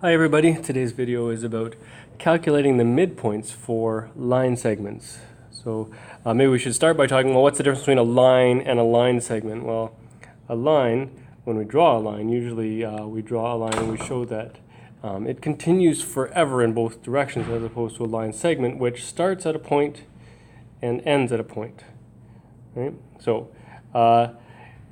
Hi everybody, today's video is about calculating the midpoints for line segments. So maybe we should start by talking, well, what's the difference between a line and a line segment? Well, a line, when we draw a line, usually we draw a line and we show that it continues forever in both directions, as opposed to a line segment which starts at a point and ends at a point. Right? So a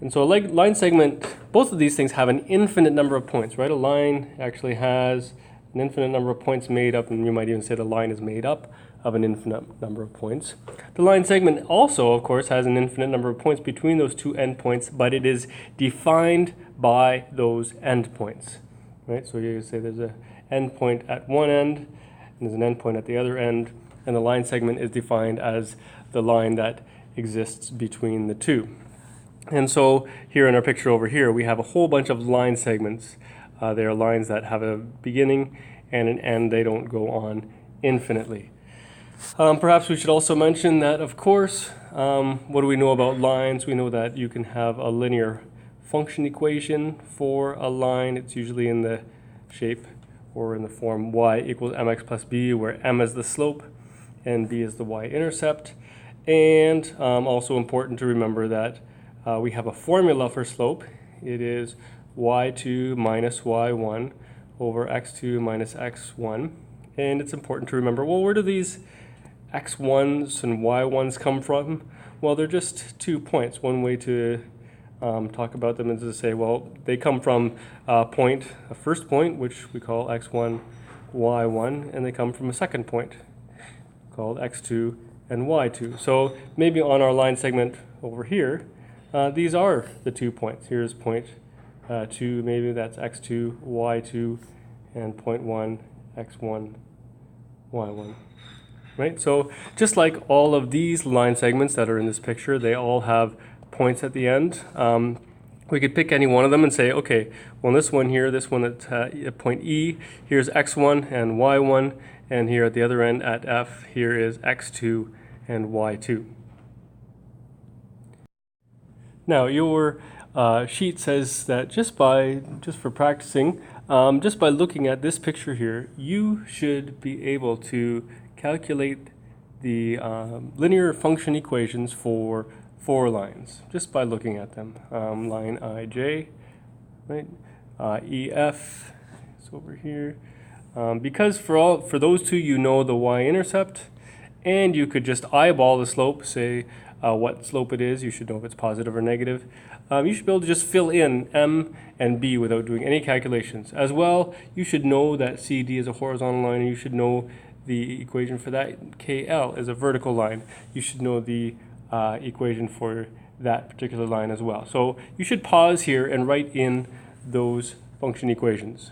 line segment, both of these things have an infinite number of points, right? A line actually has an infinite number of points made up, and you might even say the line is made up of an infinite number of points. The line segment also, of course, has an infinite number of points between those two endpoints, but it is defined by those endpoints, right? So you say there's an endpoint at one end, and there's an endpoint at the other end, and the line segment is defined as the line that exists between the two. And so here in our picture over here, we have a whole bunch of line segments. They are lines that have a beginning and an end. They don't go on infinitely. Perhaps we should also mention that, of course, what do we know about lines? We know that you can have a linear function equation for a line. It's usually in the shape or in the form y equals mx plus b, where m is the slope and b is the y-intercept. And also important to remember that we have a formula for slope. It is y2 minus y1 over x2 minus x1. And it's important to remember, well, where do these x1s and y1s come from? Well, they're just 2 points. One way to talk about them is to say, well, they come from a first point, which we call x1, y1, and they come from a second point called x2 and y2. So maybe on our line segment over here, these are the 2 points. Here's point 2, maybe that's x2, y2, and point 1, x1, y1. Right? So just like all of these line segments that are in this picture, they all have points at the end. We could pick any one of them and say, okay, well, this one here, this one at point E, here's x1 and y1, and here at the other end at F, here is x2 and y2. Now, your sheet says that just for practicing, just by looking at this picture here, you should be able to calculate the linear function equations for 4 lines, just by looking at them. Line IJ, right? EF is over here. Because for those two, you know the y-intercept, and you could just eyeball the slope, say what slope it is. You should know if it's positive or negative. You should be able to just fill in m and b without doing any calculations. As well, you should know that CD is a horizontal line, and you should know the equation for that. KL is a vertical line. You should know the equation for that particular line as well. So you should pause here and write in those function equations.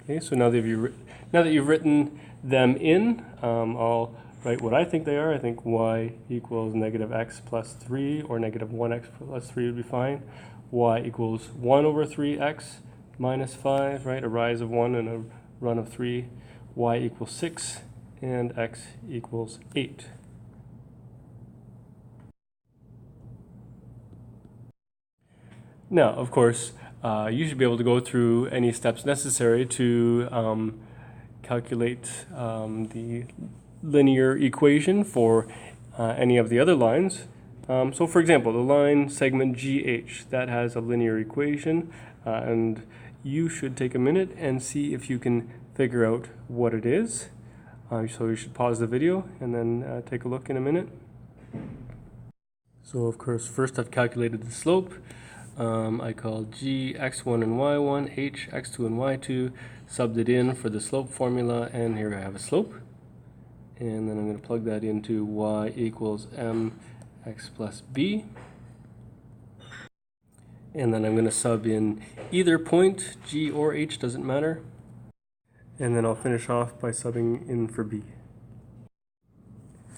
Okay, so now that you've written them in, I'll write what I think they are. I think y equals negative x plus 3, or negative 1x plus 3 would be fine. Y equals 1 over 3x minus 5, right? A rise of 1 and a run of 3. Y equals 6, and x equals 8. Now, of course, you should be able to go through any steps necessary to calculate the linear equation for any of the other lines. So for example, the line segment GH, that has a linear equation, and you should take a minute and see if you can figure out what it is. So you should pause the video and then take a look in a minute. So of course, first I've calculated the slope. I called G x1 and y1, H x2 and y2, subbed it in for the slope formula, and here I have a slope. And then I'm going to plug that into y equals mx plus b. And then I'm going to sub in either point, G or H, doesn't matter. And then I'll finish off by subbing in for b.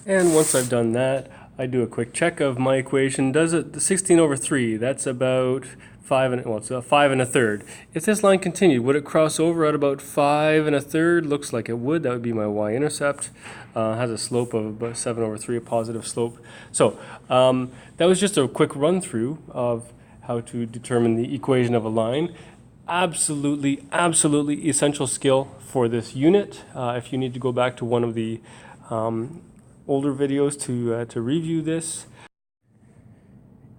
And once I've done that, I do a quick check of my equation. Does it, the 16 over 3, that's about 5 1/3. If this line continued, would it cross over at about 5 1/3? Looks like it would. That would be my y-intercept. Has a slope of about 7 over 3, a positive slope. So that was just a quick run through of how to determine the equation of a line. Absolutely essential skill for this unit. If you need to go back to one of the older videos to review this.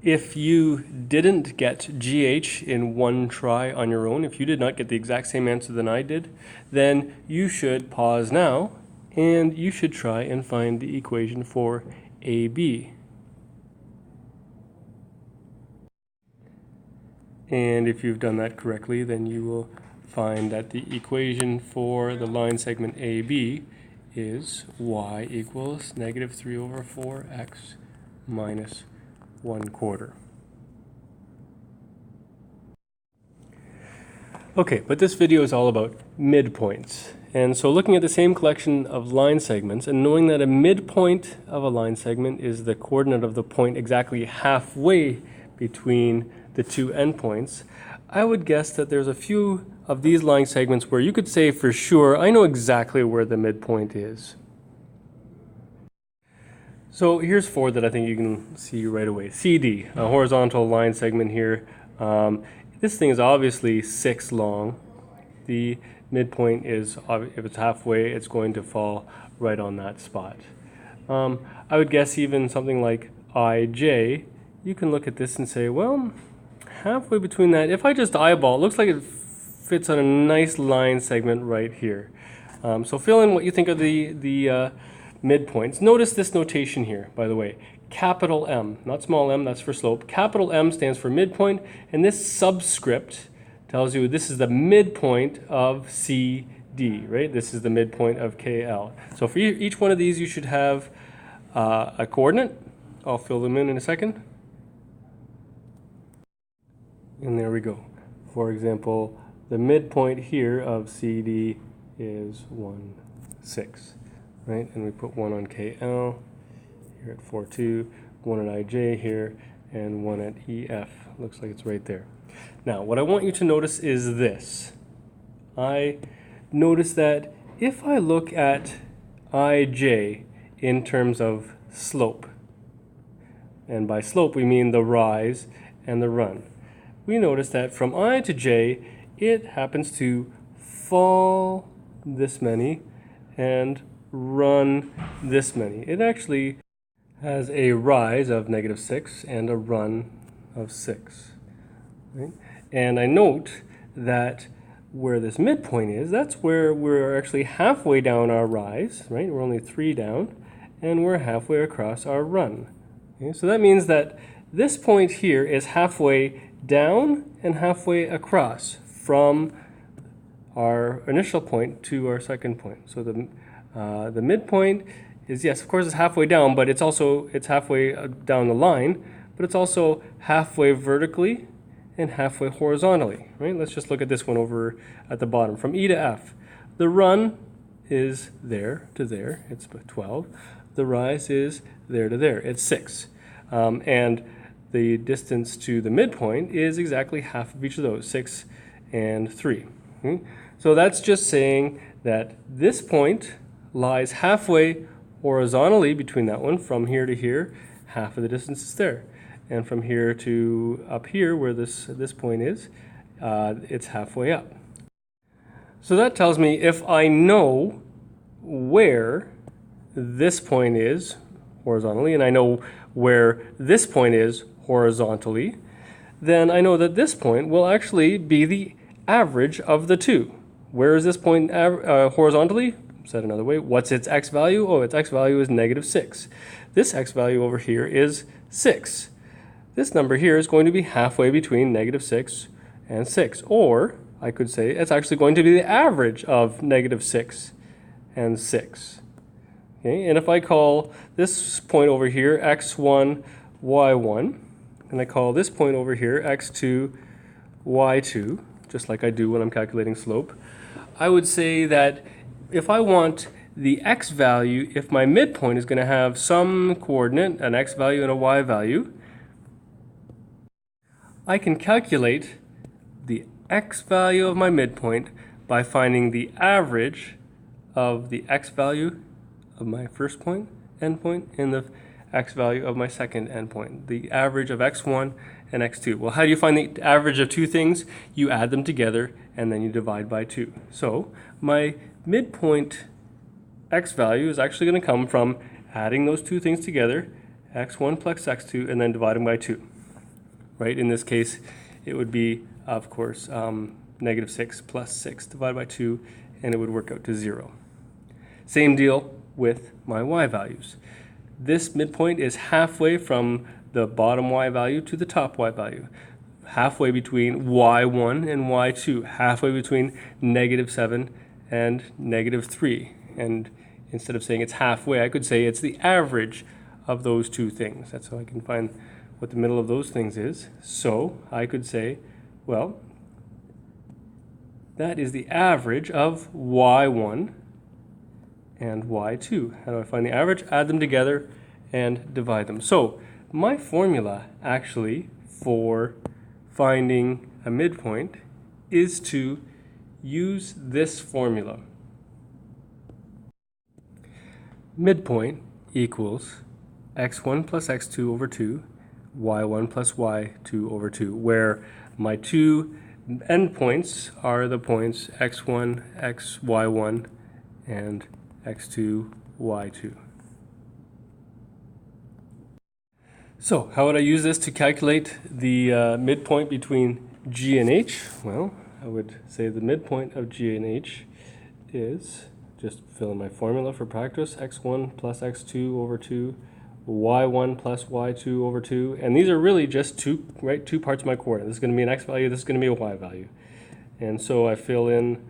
If you didn't get GH in one try on your own, if you did not get the exact same answer than I did, then you should pause now and you should try and find the equation for AB. And if you've done that correctly, then you will find that the equation for the line segment AB is y equals negative 3 over 4x minus 1/4. Okay, but this video is all about midpoints. And so looking at the same collection of line segments and knowing that a midpoint of a line segment is the coordinate of the point exactly halfway between the two endpoints, I would guess that there's a few of these line segments where you could say for sure, I know exactly where the midpoint is. So here's four that I think you can see right away. CD, a horizontal line segment here. This thing is obviously 6 long. The midpoint is, if it's halfway, it's going to fall right on that spot. I would guess even something like IJ, you can look at this and say, well, halfway between that, if I just eyeball, it looks like it fits on a nice line segment right here. So fill in what you think of the midpoints. Notice this notation here, by the way. Capital M, not small m, that's for slope. Capital M stands for midpoint, and this subscript tells you this is the midpoint of CD, right? This is the midpoint of KL. So for each one of these, you should have a coordinate. I'll fill them in a second. And there we go. For example, the midpoint here of CD is 1, 6. Right, and we put 1 on KL here at 4, 2, 1 at IJ here, and 1 at EF. Looks like it's right there. Now, what I want you to notice is this. I notice that if I look at IJ in terms of slope, and by slope we mean the rise and the run, we notice that from I to J, it happens to fall this many and run this many. It actually has a rise of -6 and a run of 6. Right? And I note that where this midpoint is, that's where we're actually halfway down our rise, right? We're only 3 down, and we're halfway across our run. Okay? So that means that this point here is halfway down and halfway across from our initial point to our second point. So the midpoint is, yes, of course, it's halfway down, but it's halfway down the line, but it's also halfway vertically and halfway horizontally, right? Let's just look at this one over at the bottom. From E to F, the run is there to there, it's 12. The rise is there to there, it's 6. And the distance to the midpoint is exactly half of each of those, 6 and 3. Okay? So that's just saying that this point lies halfway horizontally between that one. From here to here, half of the distance is there. And from here to up here, where this point is, it's halfway up. So that tells me if I know where this point is horizontally, and I know where this point is horizontally, then I know that this point will actually be the average of the two. Where is this point horizontally? Said another way, what's its x value? Oh, its x value is -6. This x value over here is 6. This number here is going to be halfway between -6 and 6. Or I could say it's actually going to be the average of -6 and 6. Okay, and if I call this point over here x1, y1, and I call this point over here x2, y2, just like I do when I'm calculating slope, I would say that if I want the x value, if my midpoint is going to have some coordinate, an x value and a y value, I can calculate the x value of my midpoint by finding the average of the x value of my first point, endpoint, and the x value of my second endpoint, the average of x1 and x2. Well, how do you find the average of two things? You add them together and then you divide by 2. So my midpoint x value is actually going to come from adding those two things together, x1 plus x2, and then dividing by 2. Right? In this case, it would be, of course, negative 6 plus 6 divided by 2, and it would work out to 0. Same deal with my y values. This midpoint is halfway from the bottom y value to the top y value. Halfway between y1 and y2. Halfway between negative 7 and negative 3. And instead of saying it's halfway, I could say it's the average of those two things. That's how I can find what the middle of those things is. So I could say, well, that is the average of y1 and y2. How do I find the average? Add them together and divide them. So my formula actually for finding a midpoint is to use this formula. Midpoint equals x1 plus x2 over 2, y1 plus y2 over 2, where my two endpoints are the points x1, xy1, and x2, y2. So how would I use this to calculate the midpoint between G and H? Well, I would say the midpoint of G and H is, just fill in my formula for practice, x1 plus x2 over 2, y1 plus y2 over 2, and these are really just two parts of my coordinate. This is going to be an x value, this is going to be a y value. And so I fill in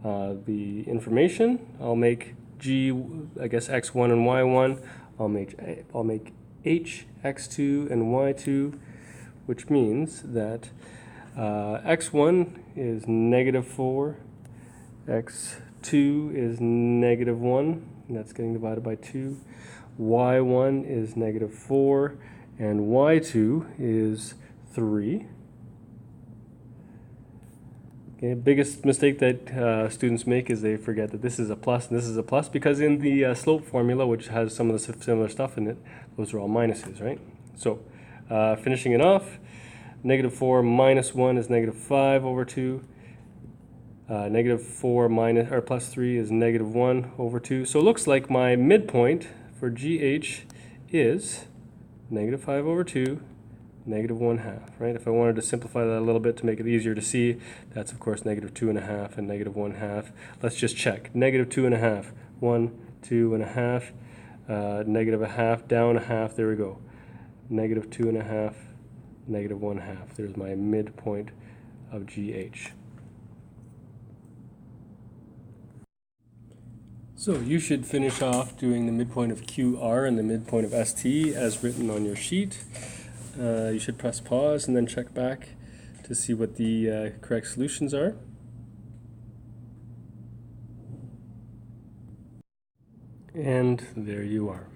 the information. I'll make G, I guess x1 and y1. I'll make H x2 and y2, which means that x1 is negative 4, x2 is negative 1, and that's getting divided by 2. y1 is negative 4, and y2 is 3. Okay, biggest mistake that students make is they forget that this is a plus and this is a plus, because in the slope formula, which has some of the similar stuff in it, those are all minuses, right? So finishing it off, negative 4 minus 1 is negative 5 over 2. Negative 4 minus, or plus 3 is negative 1 over 2. So it looks like my midpoint for GH is negative 5 over 2, negative 1/2, right? If I wanted to simplify that a little bit to make it easier to see, that's of course negative 2.5 and negative 1/2. Let's just check. Negative 2.5, 1, 2.5, negative 1/2, down 1/2, there we go. Negative 2.5, negative 1/2. There's my midpoint of GH. So you should finish off doing the midpoint of QR and the midpoint of ST as written on your sheet. You should press pause and then check back to see what the correct solutions are. And there you are.